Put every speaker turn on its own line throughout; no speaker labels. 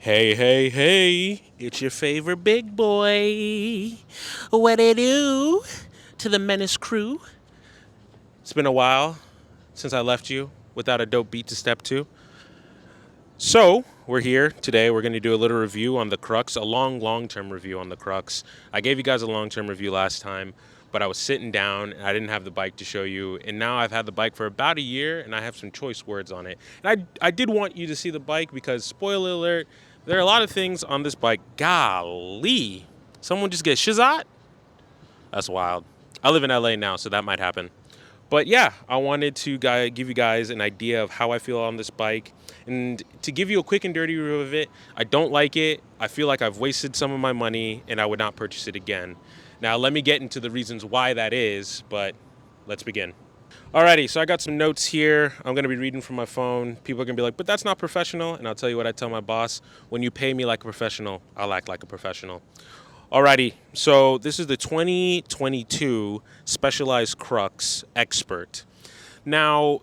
Hey, hey, hey, it's your favorite big boy. What it do to the Menace crew? It's been a while since I left you without a dope beat to step to. So, we're here today. We're going to do a little review on the Crux, a long-term review on the Crux. I gave you guys a long-term review last time, but I was sitting down and I didn't have the bike to show you. And now I've had the bike for about a year and I have some choice words on it. And I did want you to see the bike because, spoiler alert, there are a lot of things on this bike. Golly, someone just get shizot? That's wild. I live in LA now, so that might happen. But yeah, I wanted to give you guys an idea of how I feel on this bike. And to give you a quick and dirty review of it, I don't like it. I feel like I've wasted some of my money and I would not purchase it again. Now, let me get into the reasons why that is, but let's begin. Alrighty, so I got some notes here. I'm going to be reading from my phone. People are going to be like, but that's not professional. And I'll tell you what I tell my boss. When you pay me like a professional, I'll act like a professional. Alrighty, so this is the 2022 Specialized Crux Expert. Now,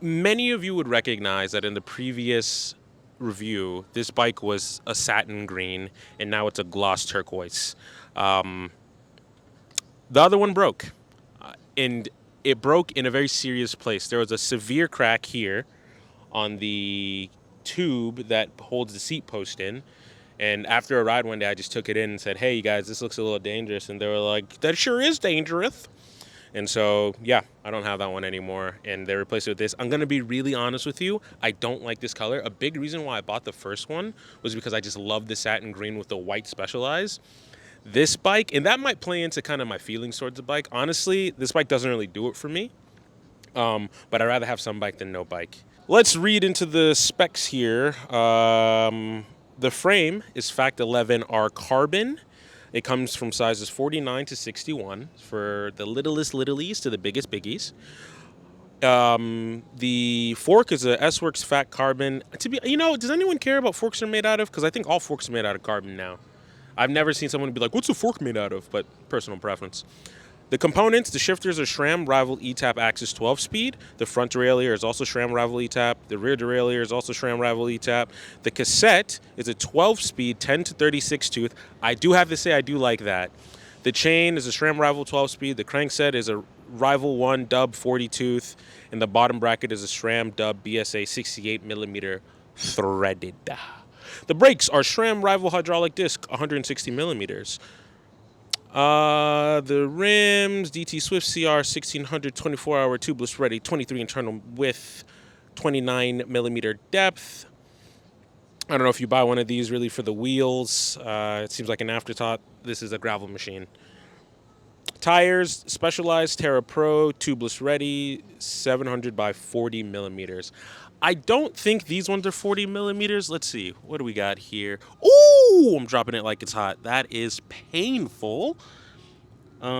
many of you would recognize that in the previous review, this bike was a satin green, and now it's a gloss turquoise. The other one broke, and it broke in a very serious place. There was a severe crack here on the tube that holds the seat post in. And after a ride one day, I just took it in and said, hey, you guys, this looks a little dangerous. And they were like, that sure is dangerous. And so, yeah, I don't have that one anymore. And they replaced it with this. I'm going to be really honest with you. I don't like this color. A big reason why I bought the first one was because I just love the satin green with the white Specialized. This bike, and that might play into kind of my feelings towards the bike. Honestly, this bike doesn't really do it for me. But I'd rather have some bike than no bike. Let's read into the specs here. The frame is Fact 11R carbon. It comes from sizes 49 to 61 for the littlest littlies to the biggest biggies. The fork is a S-Works Fact carbon. Does anyone care about forks are made out of? Because I think all forks are made out of carbon now. I've never seen someone be like, what's a fork made out of? But personal preference. The components, the shifters are SRAM Rival ETAP Axis 12-speed. The front derailleur is also SRAM Rival ETAP. The rear derailleur is also SRAM Rival ETAP. The cassette is a 12-speed 10 to 36 tooth. I do have to say I do like that. The chain is a SRAM Rival 12-speed. The crankset is a Rival 1 Dub 40 tooth. And the bottom bracket is a SRAM Dub BSA 68 millimeter threaded. The brakes are SRAM Rival hydraulic disc 160 millimeters. The rims, DT Swift CR 1600 24-hour tubeless ready, 23 internal width, 29 millimeter depth. I don't know if you buy one of these really for the wheels. It seems like an afterthought. This is a gravel machine. Tires, Specialized Terra Pro, tubeless ready, 700 by 40 millimeters. I don't think these ones are 40 millimeters. Let's see. What do we got here? Ooh, I'm dropping it like it's hot. That is painful. This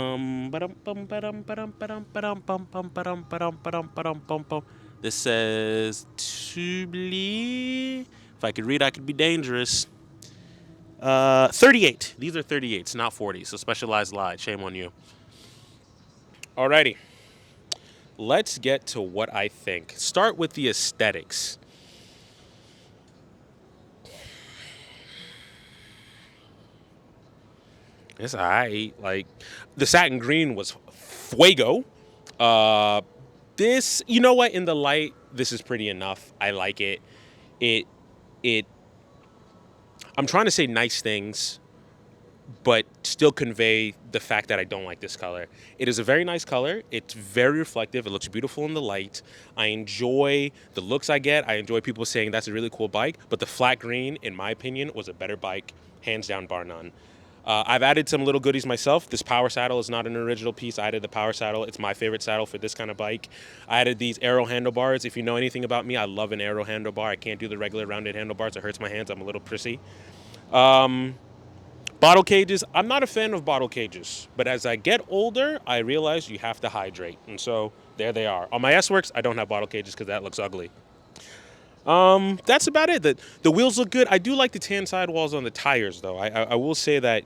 says tubely. If I could read, I could be dangerous. 38. These are 38s, not 40. So Specialized lied. Shame on you. Alrighty. Let's get to what I think. Start with the aesthetics. It's alright. Like, the satin green was fuego. This, you know what? In the light, this is pretty enough. I like it. I'm trying to say nice things, but still convey the fact that I don't like this color. It is a very nice color. It's very reflective. It looks beautiful in the light. I enjoy the looks I get. I enjoy people saying that's a really cool bike, but the flat green, in my opinion, was a better bike, hands down, bar none. I've added some little goodies myself. This power saddle is not an original piece. I added the power saddle. It's my favorite saddle for this kind of bike. I added these aero handlebars. If you know anything about me, I love an aero handlebar. I can't do the regular rounded handlebars. It hurts my hands. I'm a little prissy. Bottle cages, I'm not a fan of bottle cages, but as I get older, I realize you have to hydrate, and so there they are. On my S-Works, I don't have bottle cages because that looks ugly. That's about it. The wheels look good. I do like the tan sidewalls on the tires, though. I will say that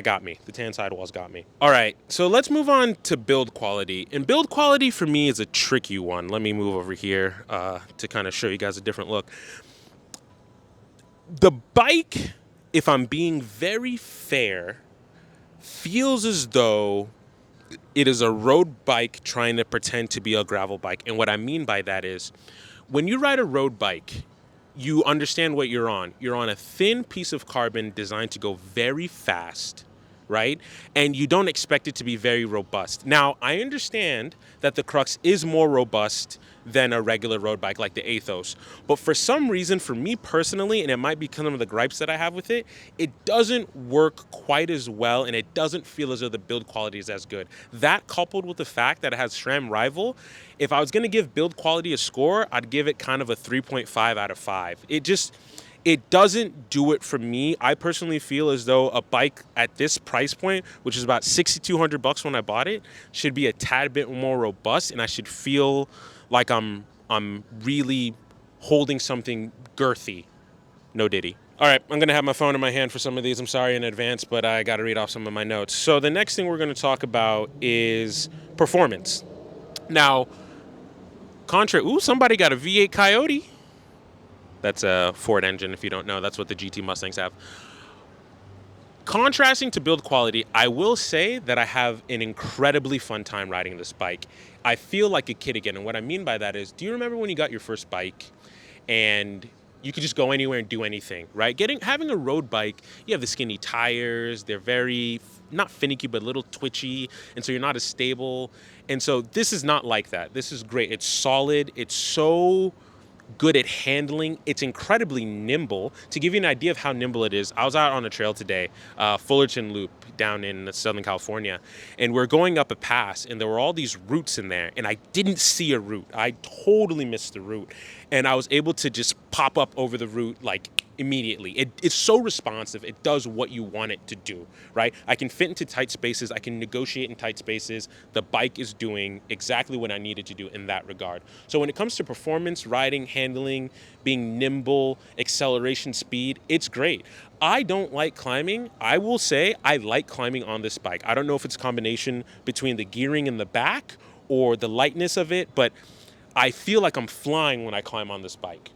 got me. The tan sidewalls got me. All right, so let's move on to build quality. And build quality for me is a tricky one. Let me move over here to kind of show you guys a different look. The bike, if I'm being very fair, feels as though it is a road bike trying to pretend to be a gravel bike. And what I mean by that is when you ride a road bike, you understand what you're on. You're on a thin piece of carbon designed to go very fast, right? And you don't expect it to be very robust. Now, I understand that the Crux is more robust than a regular road bike like the Athos. But for some reason, for me personally, and it might be some of the gripes that I have with it, it doesn't work quite as well and it doesn't feel as though the build quality is as good. That coupled with the fact that it has SRAM Rival, if I was going to give build quality a score, I'd give it kind of a 3.5 out of 5. It doesn't do it for me. I personally feel as though a bike at this price point, which is about $6,200 when I bought it, should be a tad bit more robust, and I should feel like I'm really holding something girthy. No Diddy. All right, I'm going to have my phone in my hand for some of these. I'm sorry in advance, but I got to read off some of my notes. So the next thing we're going to talk about is performance. Now, somebody got a V8 Coyote. That's a Ford engine, if you don't know. That's what the GT Mustangs have. Contrasting to build quality, I will say that I have an incredibly fun time riding this bike. I feel like a kid again. And what I mean by that is, do you remember when you got your first bike and you could just go anywhere and do anything, right? Having a road bike, you have the skinny tires. They're very, not finicky, but a little twitchy. And so you're not as stable. And so this is not like that. This is great. It's solid. It's so good at handling. It's incredibly nimble. To give you an idea of how nimble it is, I was out on a trail today, Fullerton Loop down in Southern California, and we're going up a pass, and there were all these roots in there, and I didn't see a root. I totally missed the root, and I was able to just pop up over the root like immediately. It's so responsive. It does what you want it to do, right? I can fit into tight spaces. I can negotiate in tight spaces. The bike is doing exactly what I needed to do in that regard. So when it comes to performance, riding, handling, being nimble, acceleration, speed, it's great. I don't like climbing. I will say I like climbing on this bike. I don't know if it's a combination between the gearing in the back or the lightness of it, but I feel like I'm flying when I climb on this bike.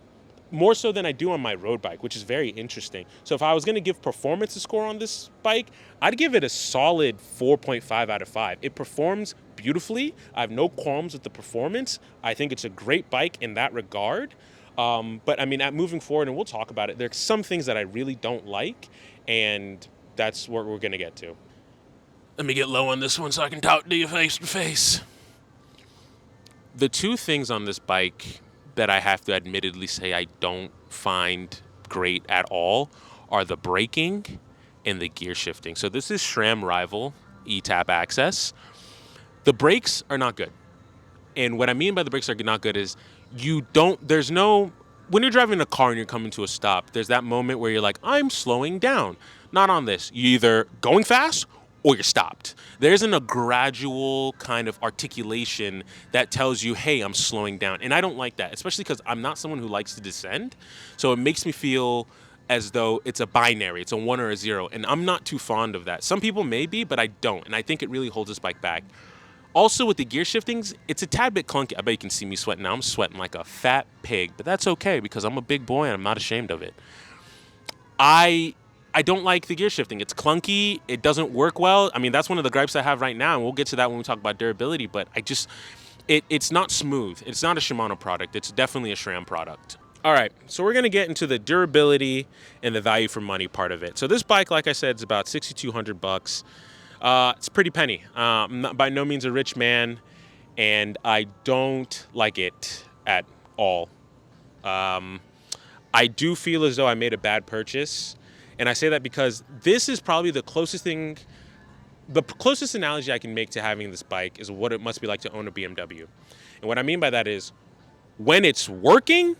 More so than I do on my road bike, which is very interesting. So if I was going to give performance a score on this bike, I'd give it a solid 4.5 out of 5. It performs beautifully. I have no qualms with the performance. I think it's a great bike in that regard. But I mean, moving forward, and we'll talk about it, there's some things that I really don't like, and that's what we're going to get to. Let me get low on this one so I can talk to you face to face. The two things on this bike that I have to admittedly say I don't find great at all are the braking and the gear shifting. So this is SRAM Rival E-Tap Access. The brakes are not good. And what I mean by the brakes are not good is when you're driving a car and you're coming to a stop, there's that moment where you're like, I'm slowing down. Not on this. You're either going fast or you're stopped. There isn't a gradual kind of articulation that tells you, hey, I'm slowing down. And I don't like that, especially because I'm not someone who likes to descend. So it makes me feel as though it's a binary. It's a 1 or a 0. And I'm not too fond of that. Some people may be, but I don't. And I think it really holds this bike back. Also, with the gear shiftings, it's a tad bit clunky. I bet you can see me sweating now. I'm sweating like a fat pig. But that's okay because I'm a big boy and I'm not ashamed of it. I don't like the gear shifting. It's clunky. It doesn't work well. I mean, that's one of the gripes I have right now, and we'll get to that when we talk about durability, but it's not smooth. It's not a Shimano product. It's definitely a SRAM product. All right, so we're going to get into the durability and the value for money part of it. So this bike, like I said, is about $6,200. It's a pretty penny. I'm not by no means a rich man, and I don't like it at all. I do feel as though I made a bad purchase. And I say that because this is probably the closest analogy I can make to having this bike is what it must be like to own a BMW. And what I mean by that is when it's working,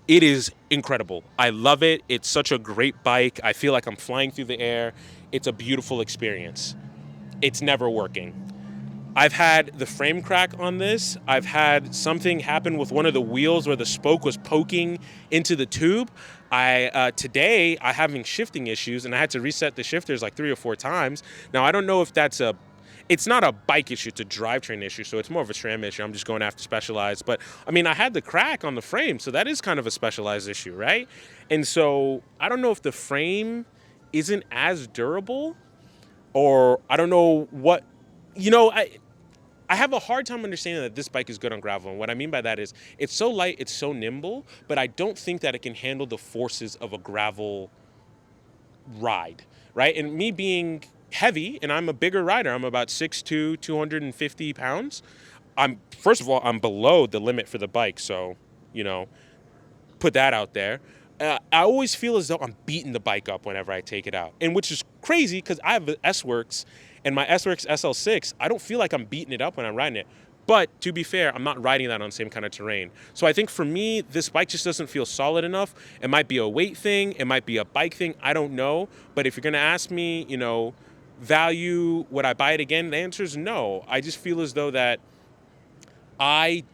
it is incredible. I love it. It's such a great bike. I feel like I'm flying through the air. It's a beautiful experience. It's never working. I've had the frame crack on this. I've had something happen with one of the wheels where the spoke was poking into the tube. Today, I'm having shifting issues, and I had to reset the shifters like 3 or 4 times. Now, I don't know if that's it's not a bike issue, it's a drivetrain issue, so it's more of a SRAM issue. I'm just going after Specialized. But I mean, I had the crack on the frame, so that is kind of a Specialized issue, right? And so I don't know if the frame isn't as durable, or I don't know what, you know, I have a hard time understanding that this bike is good on gravel. And what I mean by that is it's so light, it's so nimble, but I don't think that it can handle the forces of a gravel ride, right? And me being heavy, and I'm a bigger rider, I'm about 6'2", 250 pounds. First of all, I'm below the limit for the bike, so, you know, put that out there. I always feel as though I'm beating the bike up whenever I take it out, and which is crazy because I have an S-Works, and my S-Works SL6, I don't feel like I'm beating it up when I'm riding it. But to be fair, I'm not riding that on the same kind of terrain. So I think for me, this bike just doesn't feel solid enough. It might be a weight thing. It might be a bike thing. I don't know. But if you're going to ask me, you know, value, would I buy it again? The answer is no. I just feel as though that I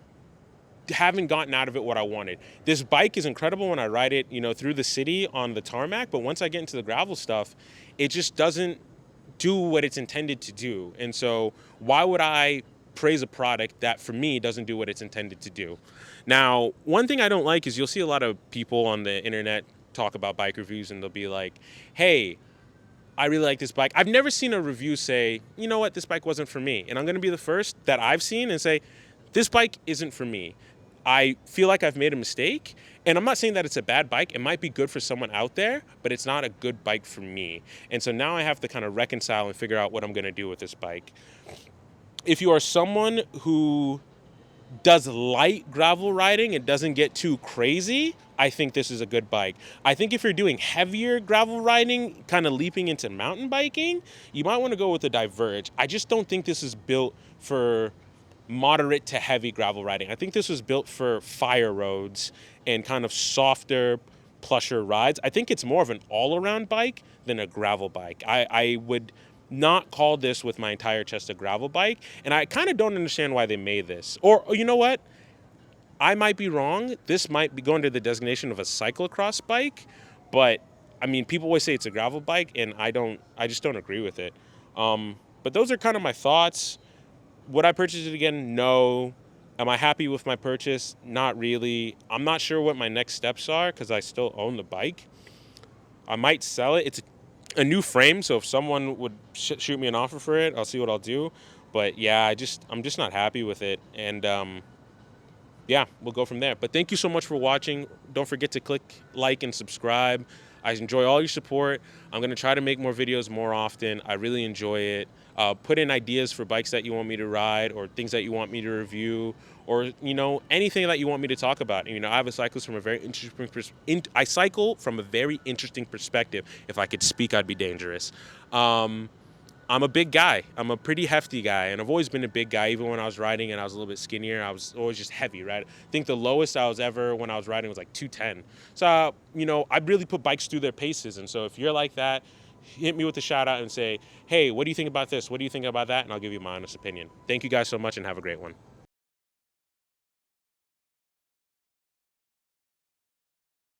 haven't gotten out of it what I wanted. This bike is incredible when I ride it, you know, through the city on the tarmac, but once I get into the gravel stuff, it just doesn't do what it's intended to do. And so why would I praise a product that for me doesn't do what it's intended to do? Now, one thing I don't like is you'll see a lot of people on the internet talk about bike reviews and they'll be like, hey, I really like this bike. I've never seen a review say, you know what, this bike wasn't for me. And I'm going to be the first that I've seen and say, this bike isn't for me. I feel like I've made a mistake. And I'm not saying that it's a bad bike. It might be good for someone out there, but it's not a good bike for me. And so now I have to kind of reconcile and figure out what I'm going to do with this bike. If you are someone who does light gravel riding and doesn't get too crazy, I think this is a good bike. I think if you're doing heavier gravel riding, kind of leaping into mountain biking, you might want to go with the Diverge. I just don't think this is built for moderate to heavy gravel riding. I think this was built for fire roads and kind of softer, plusher rides. I think it's more of an all-around bike than a gravel bike. I would not call this with my entire chest a gravel bike, and I kind of don't understand why they made this. Or you know what? I might be wrong. This might be going to the designation of a cyclocross bike, but I mean, people always say it's a gravel bike, and I just don't agree with it. But those are kind of my thoughts. Would I purchase it again? No. Am I happy with my purchase? Not really. I'm not sure what my next steps are because I still own the bike. I might sell it. It's a new frame, so if someone would shoot me an offer for it, I'll see what I'll do. But yeah, I'm just not happy with it. And yeah, we'll go from there. But thank you so much for watching. Don't forget to click like and subscribe. I enjoy all your support. I'm going to try to make more videos more often. I really enjoy it. Put in ideas for bikes that you want me to ride or things that you want me to review or, you know, anything that you want me to talk about. You know, I have a cyclist from a very interesting I cycle from a very interesting perspective. If I could speak, I'd be dangerous. I'm a big guy. I'm a pretty hefty guy, and I've always been a big guy. Even when I was riding and I was a little bit skinnier, I was always just heavy, right? I think the lowest I was ever when I was riding was like 210. So, you know, I really put bikes through their paces. And so if you're like that, hit me with a shout out and say, hey, what do you think about this? What do you think about that? And I'll give you my honest opinion. Thank you guys so much and have a great one.